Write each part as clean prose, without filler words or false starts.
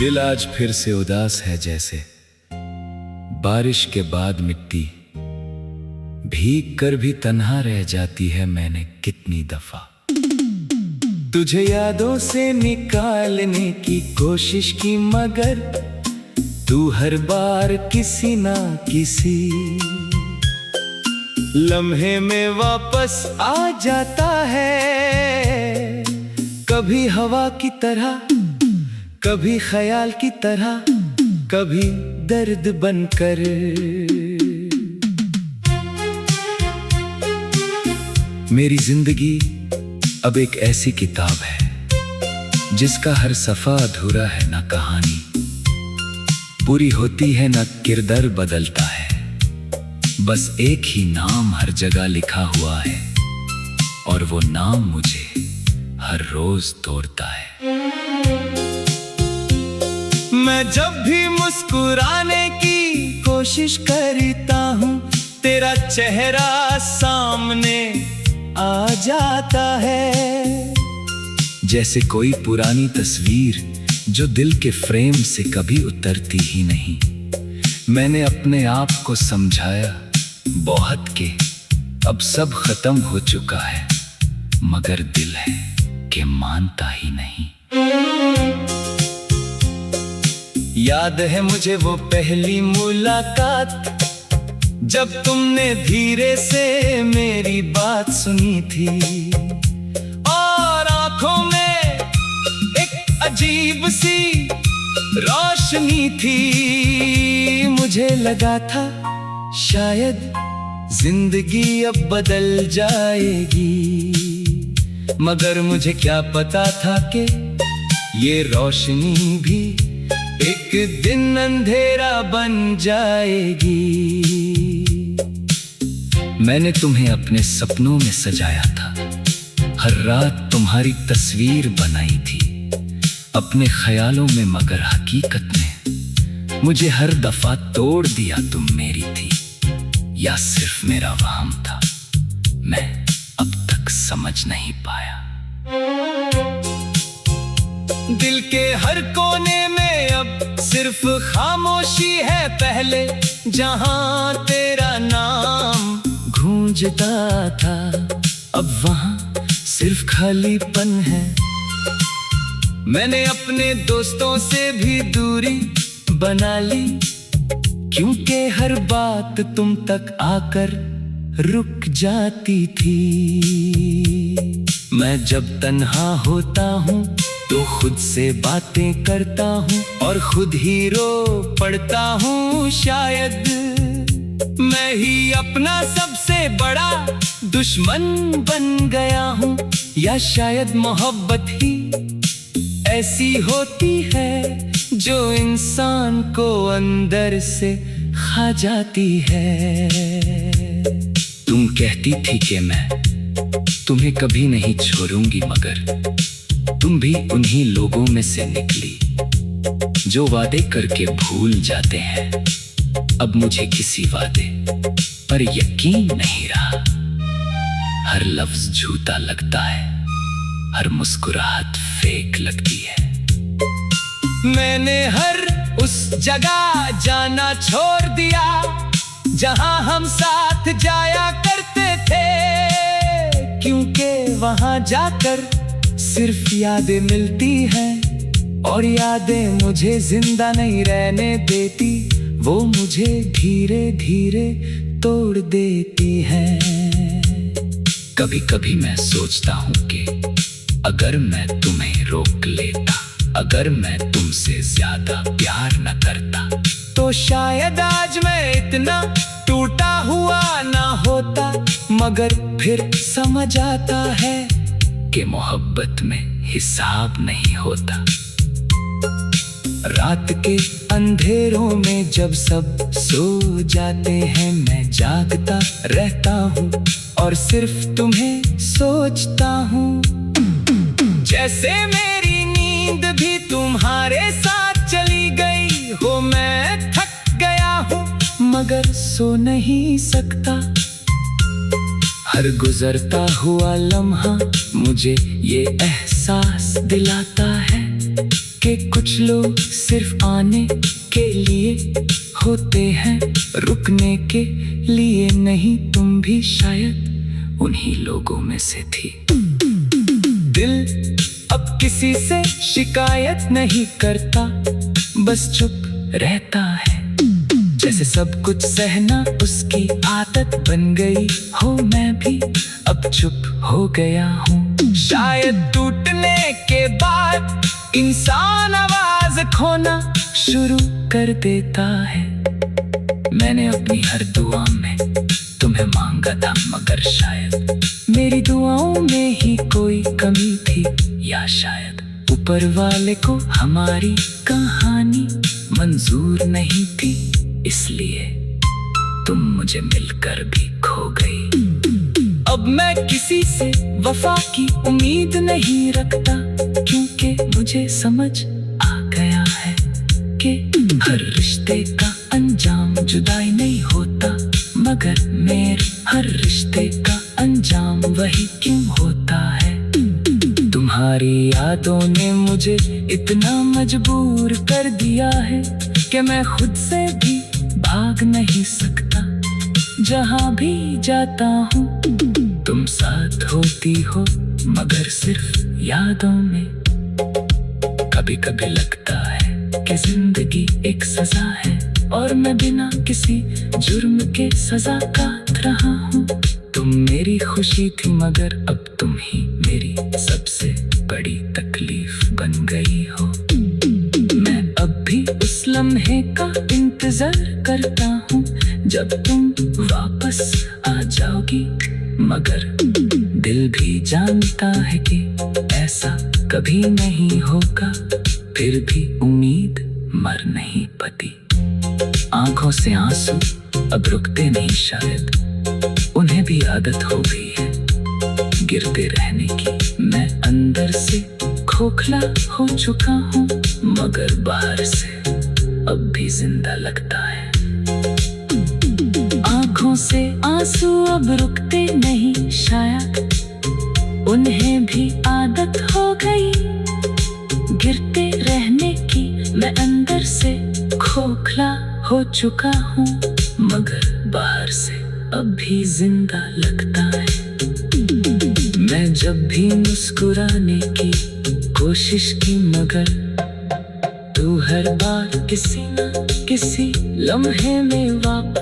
दिल आज फिर से उदास है, जैसे बारिश के बाद मिट्टी भीग कर भी तन्हा रह जाती है। मैंने कितनी दफा तुझे यादों से निकालने की कोशिश की, मगर तू हर बार किसी ना किसी लम्हे में वापस आ जाता है। कभी हवा की तरह, कभी ख्याल की तरह, कभी दर्द बनकर। मेरी जिंदगी अब एक ऐसी किताब है जिसका हर सफा अधूरा है, ना कहानी पूरी होती है, ना किरदार बदलता है। बस एक ही नाम हर जगह लिखा हुआ है, और वो नाम मुझे हर रोज तोड़ता है। मैं जब भी मुस्कुराने की कोशिश करता हूँ, तेरा चेहरा सामने आ जाता है। जैसे कोई पुरानी तस्वीर जो दिल के फ्रेम से कभी उतरती ही नहीं। मैंने अपने आप को समझाया बहुत के अब सब खत्म हो चुका है, मगर दिल है कि मानता ही नहीं। याद है मुझे वो पहली मुलाकात, जब तुमने धीरे से मेरी बात सुनी थी, और आंखों में एक अजीब सी रोशनी थी। मुझे लगा था शायद जिंदगी अब बदल जाएगी, मगर मुझे क्या पता था कि ये रोशनी भी एक दिन अंधेरा बन जाएगी। मैंने तुम्हें अपने सपनों में सजाया था, हर रात तुम्हारी तस्वीर बनाई थी अपने ख्यालों में, मगर हकीकत में मुझे हर दफा तोड़ दिया तुम मेरी थी, या सिर्फ मेरा वहम था, मैं अब तक समझ नहीं पाया। दिल के हर कोने में अब सिर्फ खामोशी है, पहले जहां तेरा नाम गूंजता था, अब वहां सिर्फ खालीपन है। मैंने अपने दोस्तों से भी दूरी बना ली, क्योंकि हर बात तुम तक आकर रुक जाती थी। मैं जब तन्हा होता हूँ तो खुद से बातें करता हूँ, और खुद ही रो पड़ता हूँ। शायद मैं ही अपना सबसे बड़ा दुश्मन बन गया हूँ, या शायद मोहब्बत ही ऐसी होती है जो इंसान को अंदर से खा जाती है। तुम कहती थी कि मैं तुम्हें कभी नहीं छोड़ूंगी, मगर तुम भी उन्हीं लोगों में से निकली जो वादे करके भूल जाते हैं। अब मुझे किसी वादे पर यकीन नहीं रहा, हर लफ्ज झूठा लगता है, हर मुस्कुराहट फेक लगती है। मैंने हर उस जगह जाना छोड़ दिया जहां हम साथ जाया करते थे, क्योंकि वहां जाकर सिर्फ यादें मिलती हैं, और यादें मुझे जिंदा नहीं रहने देती, वो मुझे धीरे धीरे तोड़ देती हैं। कभी कभी मैं सोचता हूँ कि अगर मैं तुम्हें रोक लेता, अगर मैं तुमसे ज्यादा प्यार न करता, तो शायद आज मैं इतना टूटा हुआ ना होता। मगर फिर समझ आता है कि मोहब्बत में हिसाब नहीं होता। रात के अंधेरों में जब सब सो जाते हैं, मैं जागता रहता हूँ और सिर्फ तुम्हें सोचता हूँ। जैसे मेरी नींद भी तुम्हारे साथ चली गई हो, मैं थक गया हूँ मगर सो नहीं सकता। हर गुजरता हुआ लम्हा मुझे ये एहसास दिलाता है कि कुछ लोग सिर्फ आने के लिए होते हैं, रुकने के लिए नहीं। तुम भी शायद उन्हीं लोगों में से थी। दिल अब किसी से शिकायत नहीं करता, बस चुप रहता है। जैसे सब कुछ सहना उसकी आदत बन गई हो, मैं भी अब चुप हो गया हूँ। शायद टूटने के बाद इंसान आवाज खोना शुरू कर देता है। मैंने अपनी हर दुआ में तुम्हें मांगा था, मगर शायद मेरी दुआओं में ही कोई कमी थी, या शायद ऊपर वाले को हमारी कहानी मंजूर नहीं थी, इसलिए तुम मुझे मिलकर भी खो गई। अब मैं किसी से वफा की उम्मीद नहीं रखता, क्योंकि मुझे समझ आ गया है कि हर रिश्ते का अंजाम जुदाई नहीं होता, मगर मेरे हर रिश्ते का अंजाम वही क्यों होता है। तुम्हारी यादों ने मुझे इतना मजबूर कर दिया है कि मैं खुद से भी भाग नहीं सकता। जहाँ भी जाता हूँ तुम साथ होती हो, मगर सिर्फ यादों में। कभी कभी लगता है कि जिंदगी एक सजा है, और मैं बिना किसी जुर्म के सजा काट रहा हूँ। तुम मेरी खुशी थी, मगर अब तुम ही मेरी सबसे बड़ी तकलीफ बन गई हो। मैं अब भी उस लम्हे का इंतजार करता हूँ जब तुम वापस आ जाओगी, मगर दिल भी जानता है कि ऐसा कभी नहीं होगा। फिर भी उम्मीद मर नहीं पाती। आंखों से आंसू अब रुकते नहीं, शायद उन्हें भी आदत हो गई है गिरते रहने की। मैं अंदर से खोखला हो चुका हूँ, मगर बाहर से अब भी जिंदा लगता है। आंखों से आंसू अब रुकते नहीं, शायद उन्हें भी आदत हो गई गिरते रहने की। मैं अंदर से खोखला हो चुका हूँ, मगर बाहर से अब भी जिंदा लगता है। मैं जब भी मुस्कुराने की कोशिश की, मगर तू हर बार किसी न किसी लम्हे में वापस।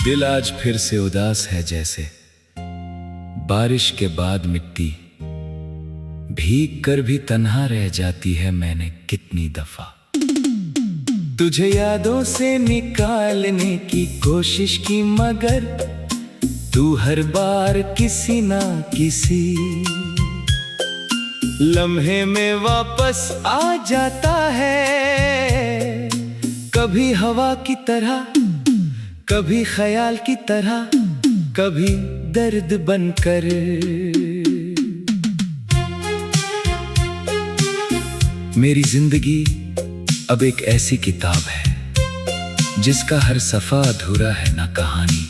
दिल आज फिर से उदास है, जैसे बारिश के बाद मिट्टी भीग कर भी तन्हा रह जाती है। मैंने कितनी दफा तुझे यादों से निकालने की कोशिश की, मगर तू हर बार किसी ना किसी लम्हे में वापस आ जाता है। कभी हवा की तरह, कभी ख्याल की तरह, कभी दर्द बनकर। मेरी जिंदगी अब एक ऐसी किताब है जिसका हर सफा अधूरा है, ना कहानी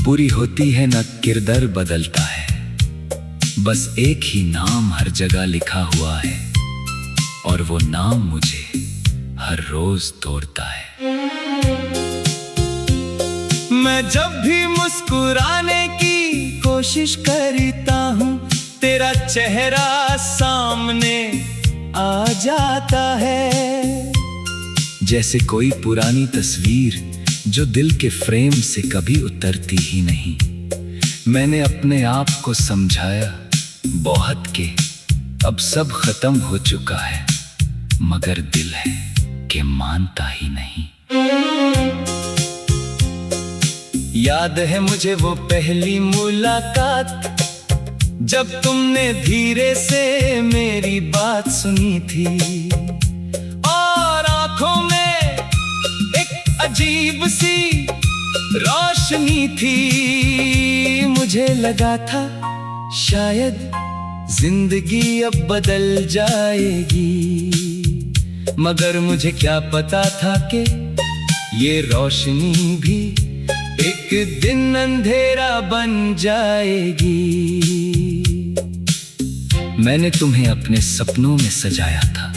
पूरी होती है, ना किरदार बदलता है। बस एक ही नाम हर जगह लिखा हुआ है, और वो नाम मुझे हर रोज तोड़ता है। मैं जब भी मुस्कुराने की कोशिश करता हूँ, तेरा चेहरा सामने आ जाता है। जैसे कोई पुरानी तस्वीर जो दिल के फ्रेम से कभी उतरती ही नहीं। मैंने अपने आप को समझाया बहुत कि अब सब खत्म हो चुका है, मगर दिल है कि मानता ही नहीं। याद है मुझे वो पहली मुलाकात, जब तुमने धीरे से मेरी बात सुनी थी, और आंखों में एक अजीब सी रोशनी थी। मुझे लगा था शायद जिंदगी अब बदल जाएगी, मगर मुझे क्या पता था कि ये रोशनी भी एक दिन अंधेरा बन जाएगी। मैंने तुम्हें अपने सपनों में सजाया था,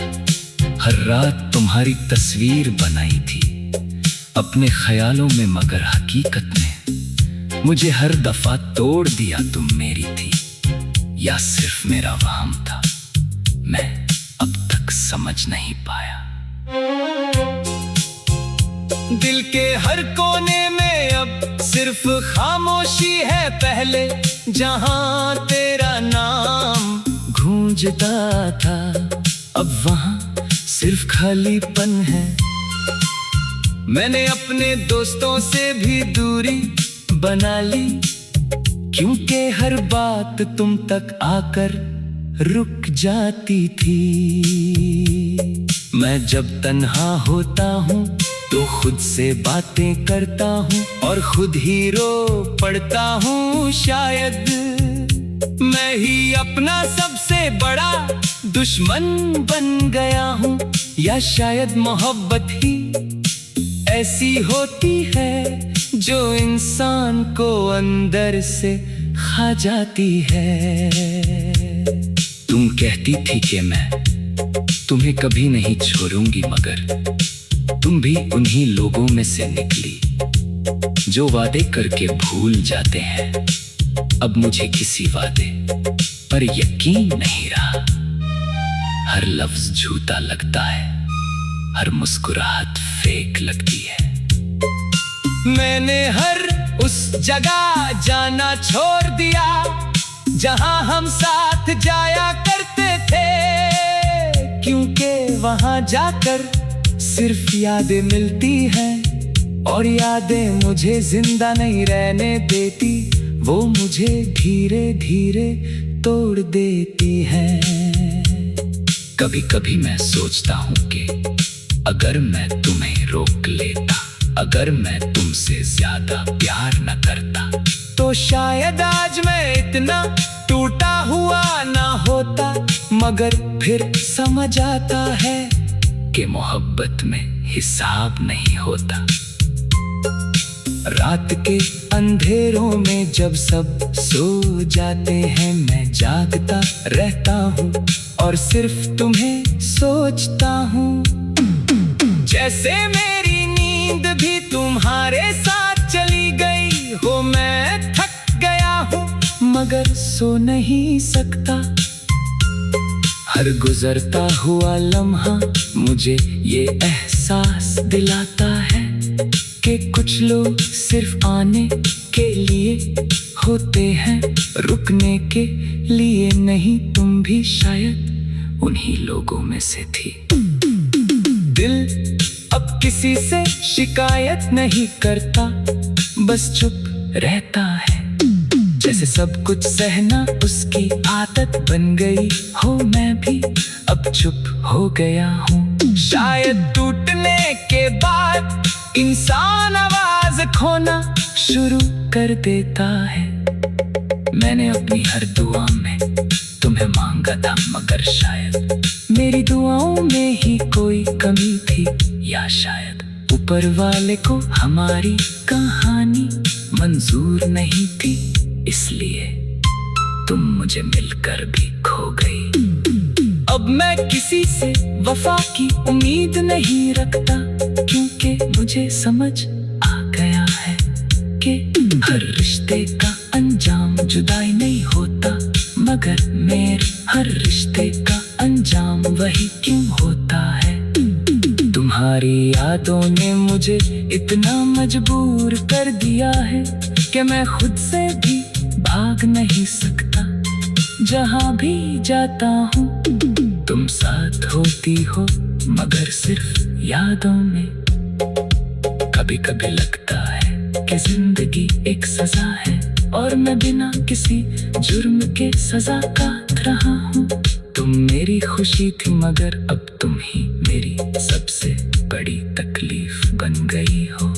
हर रात तुम्हारी तस्वीर बनाई थी अपने ख्यालों में, मगर हकीकत में मुझे हर दफा तोड़ दिया। तुम मेरी थी या सिर्फ मेरा वहम था, मैं अब तक समझ नहीं पाया। दिल के हर कोने में अब सिर्फ खामोशी है, पहले जहां तेरा नाम गूंजता था अब वहां सिर्फ खालीपन है। मैंने अपने दोस्तों से भी दूरी बना ली, क्योंकि हर बात तुम तक आकर रुक जाती थी। मैं जब तन्हा होता हूँ तो खुद से बातें करता हूँ और खुद ही रो पड़ता हूँ। शायद मैं ही अपना सबसे बड़ा दुश्मन बन गया हूँ, या शायद मोहब्बत ही ऐसी होती है जो इंसान को अंदर से खा जाती है। तुम कहती थी कि मैं तुम्हें कभी नहीं छोड़ूंगी, मगर तुम भी उन्हीं लोगों में से निकली जो वादे करके भूल जाते हैं। अब मुझे किसी वादे पर यकीन नहीं रहा, हर लफ्ज झूठा लगता है, हर मुस्कुराहट फेक लगती है। मैंने हर उस जगह जाना छोड़ दिया जहां हम साथ जाया करते थे, क्योंकि वहां जाकर सिर्फ यादें मिलती हैं और यादें मुझे जिंदा नहीं रहने देती, वो मुझे धीरे धीरे तोड़ देती हैं। कभी कभी मैं सोचता हूँ कि अगर मैं तुम्हें रोक लेता, अगर मैं तुमसे ज्यादा प्यार न करता, तो शायद आज मैं इतना टूटा हुआ ना होता। मगर फिर समझ आता है कि मोहब्बत में हिसाब नहीं होता। रात के अंधेरों में जब सब सो जाते हैं, मैं जागता रहता हूँ और सिर्फ तुम्हें सोचता हूँ। जैसे मेरी नींद भी तुम्हारे साथ चली गई हो, मैं थक गया हूँ मगर सो नहीं सकता। हर गुजरता हुआ लम्हा मुझे ये एहसास दिलाता है कि कुछ लोग सिर्फ आने के लिए होते हैं, रुकने के लिए नहीं। तुम भी शायद उन्हीं लोगों में से थी। दिल अब किसी से शिकायत नहीं करता, बस चुप रहता है, जैसे सब कुछ सहना उसकी आदत बन गई हो। मैं भी अब चुप हो गया हूँ। शायद टूटने के बाद इंसान आवाज खोना शुरू कर देता है। मैंने अपनी हर दुआ में तुम्हें मांगा था, मगर शायद मेरी दुआओं में ही कोई कमी थी, या शायद ऊपर वाले को हमारी कहानी मंजूर नहीं थी, इसलिए तुम मुझे मिलकर भी खो गई। अब मैं किसी से वफा की उम्मीद नहीं रखता, क्योंकि मुझे समझ आ गया है कि हर रिश्ते का अंजाम जुदाई नहीं होता, मगर मेरे हर रिश्ते का अंजाम वही क्यों होता है। तुम्हारी यादों ने मुझे इतना मजबूर कर दिया है कि मैं खुद से भी भाग नहीं सकता। जहां भी जाता हूँ तुम साथ होती हो, मगर सिर्फ यादों में। कभी कभी लगता है कि जिंदगी एक सजा है और मैं बिना किसी जुर्म के सजा काट रहा हूँ। तुम मेरी खुशी थी, मगर अब तुम ही मेरी सबसे बड़ी तकलीफ बन गई हो।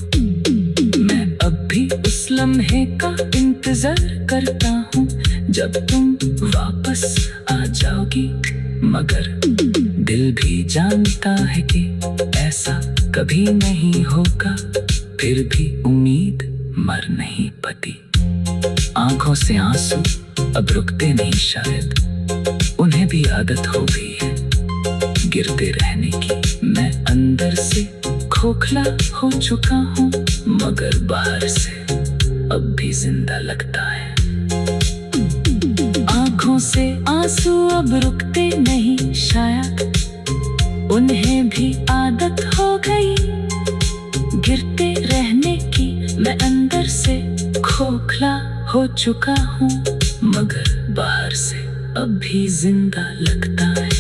मैं अब भी उस लम्हे का इंतजार करता हूँ जब तुम वापस आ जाओगी, मगर दिल भी जानता है कि ऐसा कभी नहीं होगा, फिर भी उम्मीद मर नहीं पाती। आंखों से आंसू अब रुकते नहीं शायद, उन्हें भी आदत हो गई है गिरते रहने की। मैं अंदर से खोखला हो चुका हूँ, मगर बाहर से अब भी जिंदा लगता है। आंखों से आंसू अब रुकते नहीं शायद, उन्हें भी आदत हो गई गिरते रहने की। मैं अंदर से खोखला हो चुका हूँ, मगर बाहर से अब भी जिंदा लगता है।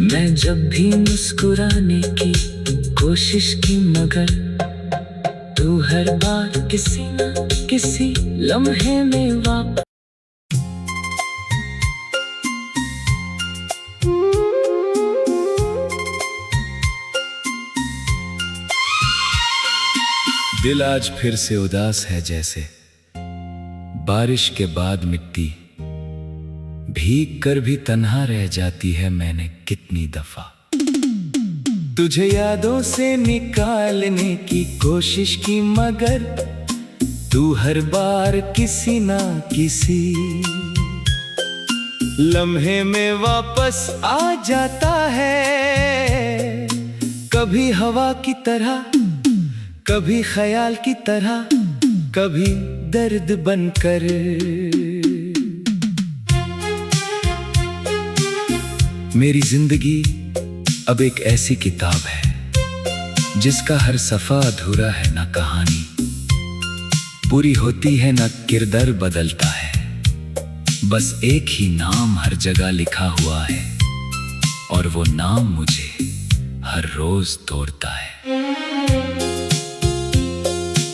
मैं जब भी मुस्कुराने की कोशिश की, मगर तू हर बार किसी न किसी लम्हे में वापस। दिल आज फिर से उदास है, जैसे बारिश के बाद मिट्टी भीग कर भी तन्हा रह जाती है। मैंने कितनी दफा तुझे यादों से निकालने की कोशिश की, मगर तू हर बार किसी ना किसी लम्हे में वापस आ जाता है। कभी हवा की तरह, कभी ख्याल की तरह, कभी दर्द बनकर। मेरी जिंदगी अब एक ऐसी किताब है जिसका हर सफा अधूरा है, ना कहानी पूरी होती है, ना किरदार बदलता है। बस एक ही नाम हर जगह लिखा हुआ है, और वो नाम मुझे हर रोज तोड़ता है।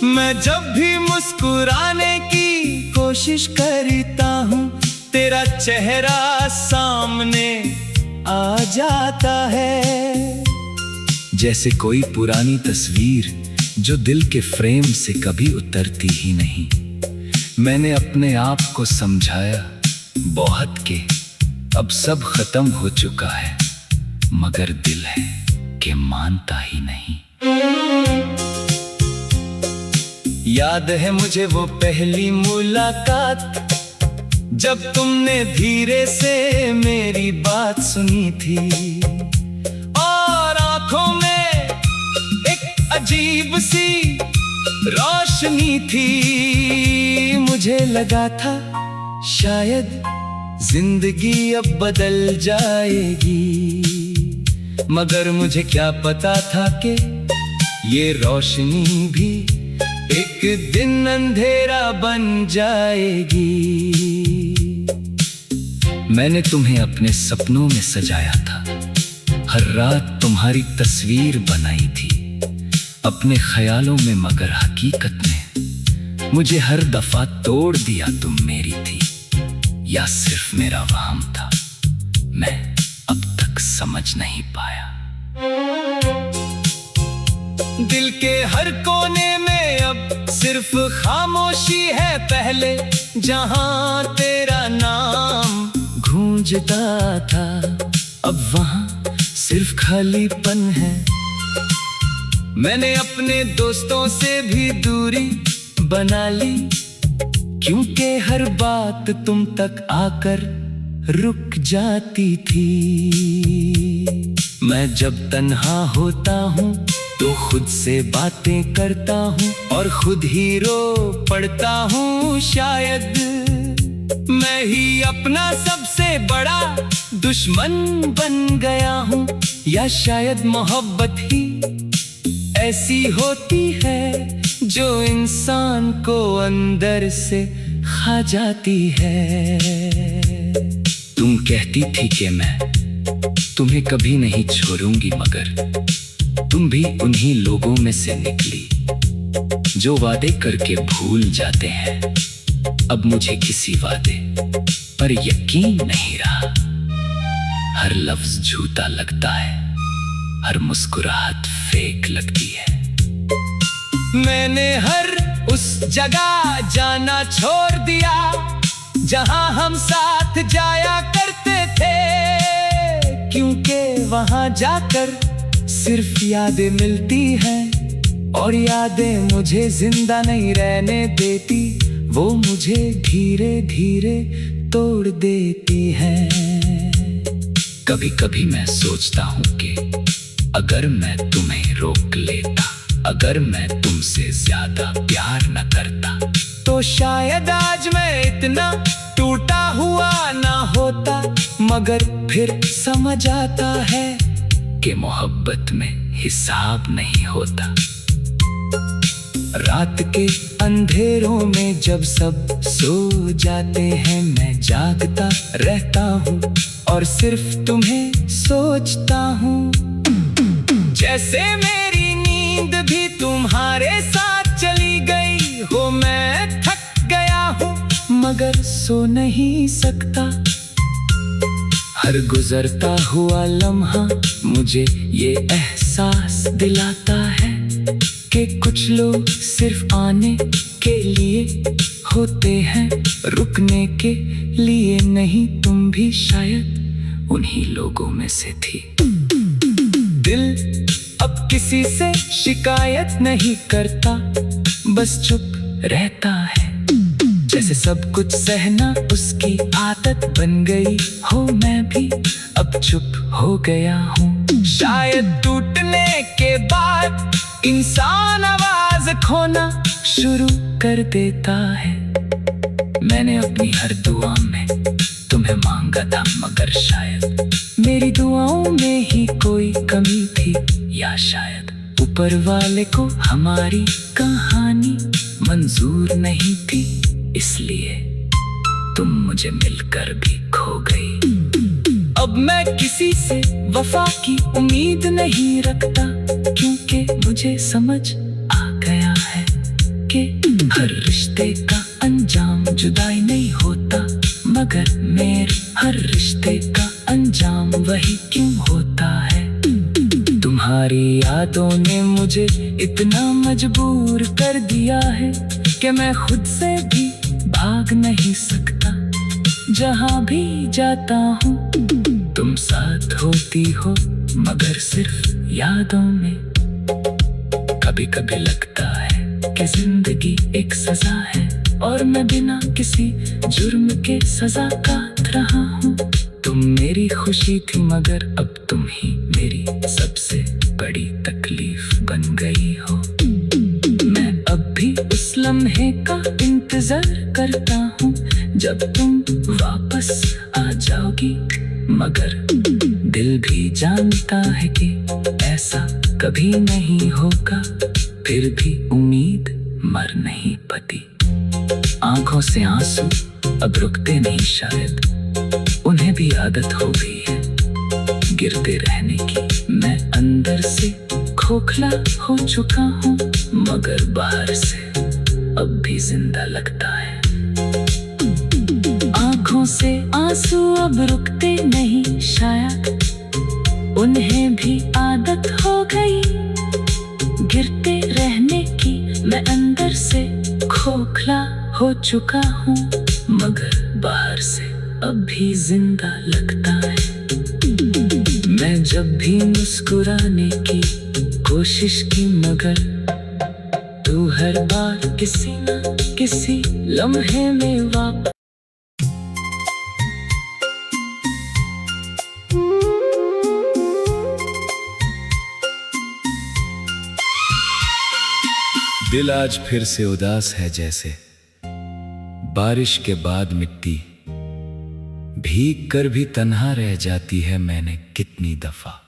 मैं जब भी मुस्कुराने की कोशिश करता हूँ, तेरा चेहरा सामने आ जाता है। जैसे कोई पुरानी तस्वीर जो दिल के फ्रेम से कभी उतरती ही नहीं। मैंने अपने आप को समझाया बहुत कि अब सब खत्म हो चुका है, मगर दिल है कि मानता ही नहीं। याद है मुझे वो पहली मुलाकात, जब तुमने धीरे से मेरी बात सुनी थी, और आंखों में एक अजीब सी रोशनी थी। मुझे लगा था शायद जिंदगी अब बदल जाएगी, मगर मुझे क्या पता था कि ये रोशनी भी एक दिन अंधेरा बन जाएगी। मैंने तुम्हें अपने सपनों में सजाया था, हर रात तुम्हारी तस्वीर बनाई थी अपने ख्यालों में, मगर हकीकत में मुझे हर दफा तोड़ दिया। तुम मेरी थी या सिर्फ मेरा वहम था, मैं अब तक समझ नहीं पाया। दिल के हर कोने में अब सिर्फ खामोशी है। पहले जहां तेरा नाम गूंजता था, अब वहां सिर्फ खालीपन है। मैंने अपने दोस्तों से भी दूरी बना ली, क्योंकि हर बात तुम तक आकर रुक जाती थी। मैं जब तन्हा होता हूँ तो खुद से बातें करता हूँ, और खुद ही रो पड़ता हूँ। शायद मैं ही अपना सबसे बड़ा दुश्मन बन गया हूँ, या शायद मोहब्बत ही ऐसी होती है जो इंसान को अंदर से खा जाती है। तुम कहती थी कि मैं तुम्हें कभी नहीं छोड़ूंगी, मगर तुम भी उन्हीं लोगों में से निकली जो वादे करके भूल जाते हैं। अब मुझे किसी वादे पर यकीन नहीं रहा। हर लफ्ज झूठा लगता है, हर मुस्कुराहट फेक लगती है। मैंने हर उस जगह जाना छोड़ दिया जहां हम साथ जाया करते थे, क्योंकि वहां जाकर सिर्फ यादें मिलती हैं, और यादें मुझे जिंदा नहीं रहने देती, वो मुझे धीरे धीरे तोड़ देती हैं। कभी कभी मैं सोचता हूँ कि अगर मैं तुम्हें रोक लेता, अगर मैं तुमसे ज्यादा प्यार न करता, तो शायद आज मैं इतना टूटा हुआ ना होता। मगर फिर समझ आता है कि मोहब्बत में हिसाब नहीं होता। रात के अंधेरों में जब सब सो जाते हैं, मैं जागता रहता हूँ और सिर्फ तुम्हें सोचता हूँ। जैसे मेरी नींद भी तुम्हारे साथ चली गई हो, मैं थक गया हूँ मगर सो नहीं सकता। हर गुजरता हुआ लम्हा मुझे ये एहसास दिलाता है कि कुछ लोग सिर्फ आने के लिए होते हैं, रुकने के लिए नहीं। तुम भी शायद उन्हीं लोगों में से थी। दिल अब किसी से शिकायत नहीं करता, बस चुप रहता है। जैसे सब कुछ सहना उसकी आदत बन गई हो, मैं भी अब चुप हो गया हूँ। शायद टूटने के बाद इंसान आवाज खोना शुरू कर देता है। मैंने अपनी हर दुआ में तुम्हें मांगा था, मगर शायद मेरी दुआओं में ही कोई कमी थी, या शायद ऊपर वाले को हमारी कहानी मंजूर नहीं थी, इसलिए तुम मुझे मिलकर भी खो गई। अब मैं किसी से वफा की उम्मीद नहीं रखता, क्योंकि मुझे समझ आ गया है कि हर रिश्ते का अंजाम जुदाई नहीं होता, मगर मेरे हर रिश्ते का अंजाम वही क्यों होता है। तुम्हारी यादों ने मुझे इतना मजबूर कर दिया है कि मैं खुद से भी भाग नहीं सकता। जहाँ भी जाता हूँ तुम साथ होती हो, मगर सिर्फ यादों में। कभी कभी लगता है कि जिंदगी एक सजा है, और मैं बिना किसी जुर्म के सजा काट रहा हूँ। तुम मेरी खुशी थी, मगर अब तुम ही मेरी सबसे बड़ी तकलीफ बन गई हो। मैं अब भी उस लम्हे का इंतजार करता हूँ जब तुम वापस आ जाओगी, मगर दिल भी जानता है कि ऐसा कभी नहीं होगा। फिर भी उम्मीद मर नहीं पाती। आंखों से आंसू अब रुकते नहीं, शायद उन्हें भी आदत हो गई है गिरते रहने की। मैं अंदर से खोखला हो चुका हूँ, मगर बाहर से अब भी जिंदा लगता है। आंखों से आंसू अब रुकते नहीं, शायद उन्हें भी आदत हो गई गिरते रहने की। मैं अंदर से खोखला हो चुका हूँ, मगर बाहर से अब भी जिंदा लगता है। मैं जब भी मुस्कुराने की कोशिश की, मगर तू हर बार किसी न किसी लम्हे में वापस। दिल आज फिर से उदास है, जैसे बारिश के बाद मिट्टी भीग कर भी तन्हा रह जाती है। मैंने कितनी दफा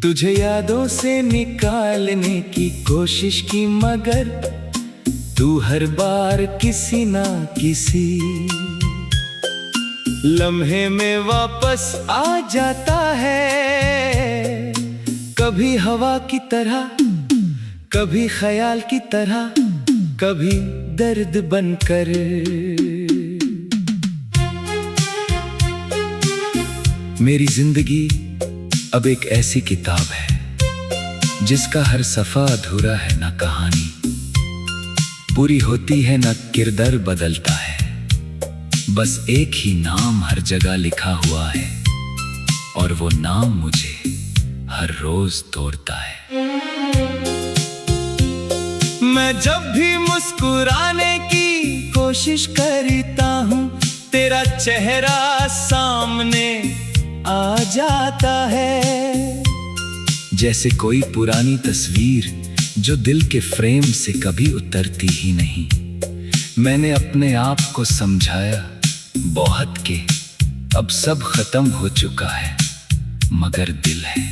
तुझे यादों से निकालने की कोशिश की, मगर तू हर बार किसी ना किसी लम्हे में वापस आ जाता है। कभी हवा की तरह, कभी ख्याल की तरह, कभी दर्द बनकर। मेरी जिंदगी अब एक ऐसी किताब है जिसका हर सफा अधूरा है, ना कहानी पूरी होती है, ना किरदार बदलता है। बस एक ही नाम हर जगह लिखा हुआ है, और वो नाम मुझे हर रोज तोड़ता है। मैं जब भी मुस्कुराने की कोशिश करता हूँ, तेरा चेहरा सामने आ जाता है। जैसे कोई पुरानी तस्वीर जो दिल के फ्रेम से कभी उतरती ही नहीं। मैंने अपने आप को समझाया बहुत के अब सब खत्म हो चुका है, मगर दिल है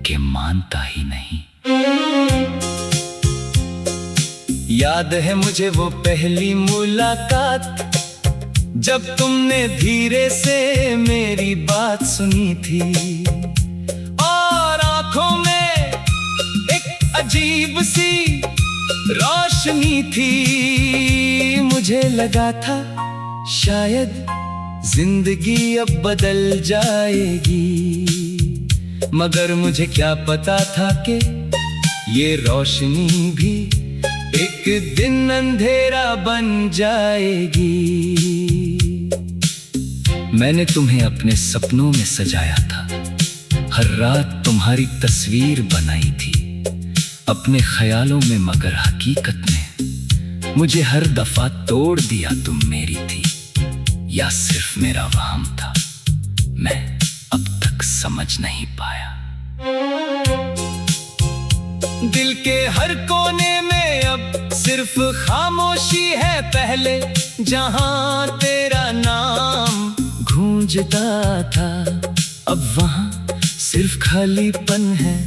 कि मानता ही नहीं। याद है मुझे वो पहली मुलाकात, जब तुमने धीरे से मेरी बात सुनी थी, और आंखों में एक अजीब सी रोशनी थी। मुझे लगा था शायद जिंदगी अब बदल जाएगी, मगर मुझे क्या पता था कि ये रोशनी भी एक दिन अंधेरा बन जाएगी। मैंने तुम्हें अपने सपनों में सजाया था, हर रात तुम्हारी तस्वीर बनाई थी अपने ख्यालों में, मगर हकीकत में मुझे हर दफा तोड़ दिया तुम मेरी थी, या सिर्फ मेरा वहम था, मैं अब तक समझ नहीं पाया। दिल के हर कोने में अब सिर्फ खामोशी है, पहले जहां तेरा नाम गूंजता था, अब वहां सिर्फ खालीपन है।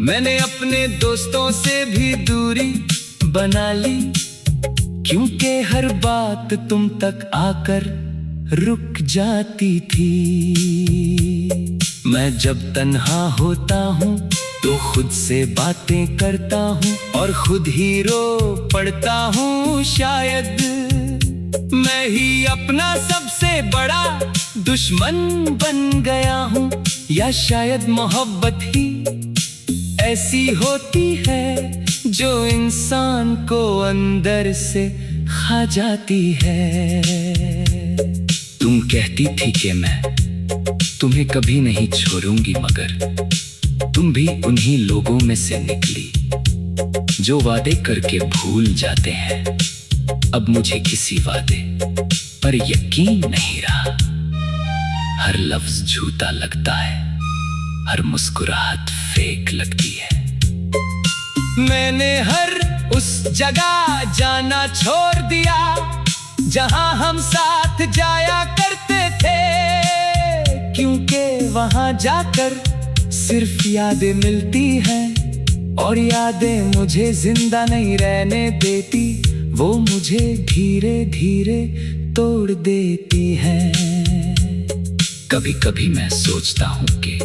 मैंने अपने दोस्तों से भी दूरी बना ली, क्योंकि हर बात तुम तक आकर रुक जाती थी। मैं जब तन्हा होता हूँ तो खुद से बातें करता हूँ, और खुद ही रो पड़ता हूँ। शायद मैं ही अपना सबसे बड़ा दुश्मन बन गया हूँ, या शायद मोहब्बत ही ऐसी होती है जो इंसान को अंदर से खा जाती है। तुम कहती थी कि मैं तुम्हें कभी नहीं छोड़ूंगी, मगर तुम भी उन्हीं लोगों में से निकली जो वादे करके भूल जाते हैं। अब मुझे किसी वादे पर यकीन नहीं रहा, हर लफ्ज झूठा लगता है, हर मुस्कुराहट फेक लगती है। मैंने हर उस जगह जाना छोड़ दिया जहां हम साथ जाया करते थे, क्योंकि वहां जाकर सिर्फ यादें मिलती हैं, और यादें मुझे जिंदा नहीं रहने देती, वो मुझे धीरे धीरे तोड़ देती हैं। कभी कभी मैं सोचता हूँ कि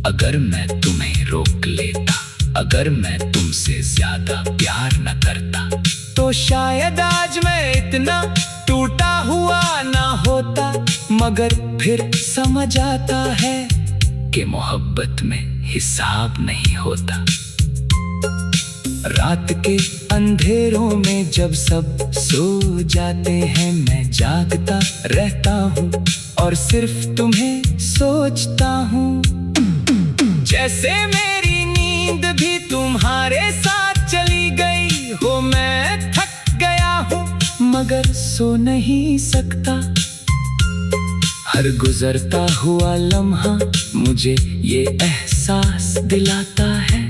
अगर मैं तुम्हें रोक लेता, अगर मैं तुमसे ज्यादा प्यार न करता, तो शायद आज मैं इतना टूटा हुआ ना होता। मगर फिर समझ आता है कि मोहब्बत में हिसाब नहीं होता। रात के अंधेरों में जब सब सो जाते हैं, मैं जागता रहता हूँ और सिर्फ तुम्हें सोचता हूँ। जैसे मेरी नींद भी तुम्हारे साथ चली गई हो, मैं थक गया हूँ मगर सो नहीं सकता। हर गुजरता हुआ लम्हा मुझे ये एहसास दिलाता है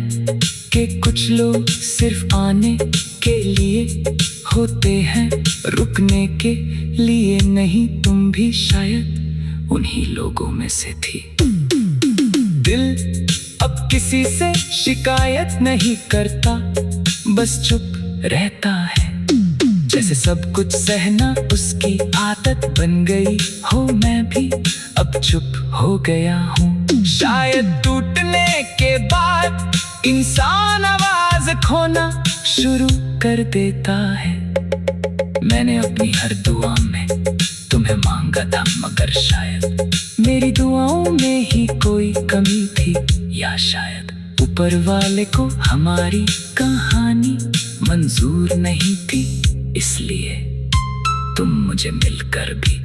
कि कुछ लोग सिर्फ आने के लिए होते हैं, रुकने के लिए नहीं। तुम भी शायद उन्हीं लोगों में से थी। दिल अब किसी से शिकायत नहीं करता, बस चुप रहता है। जैसे सब कुछ सहना उसकी आदत बन गई हो, मैं भी अब चुप हो गया हूँ। शायद टूटने के बाद इंसान आवाज खोना शुरू कर देता है। मैंने अपनी हर दुआ में तुम्हें मांगा था, मगर शायद मेरी दुआओं में ही कोई कमी थी, या शायद ऊपर वाले को हमारी कहानी मंजूर नहीं थी। इसलिए तुम मुझे मिलकर भी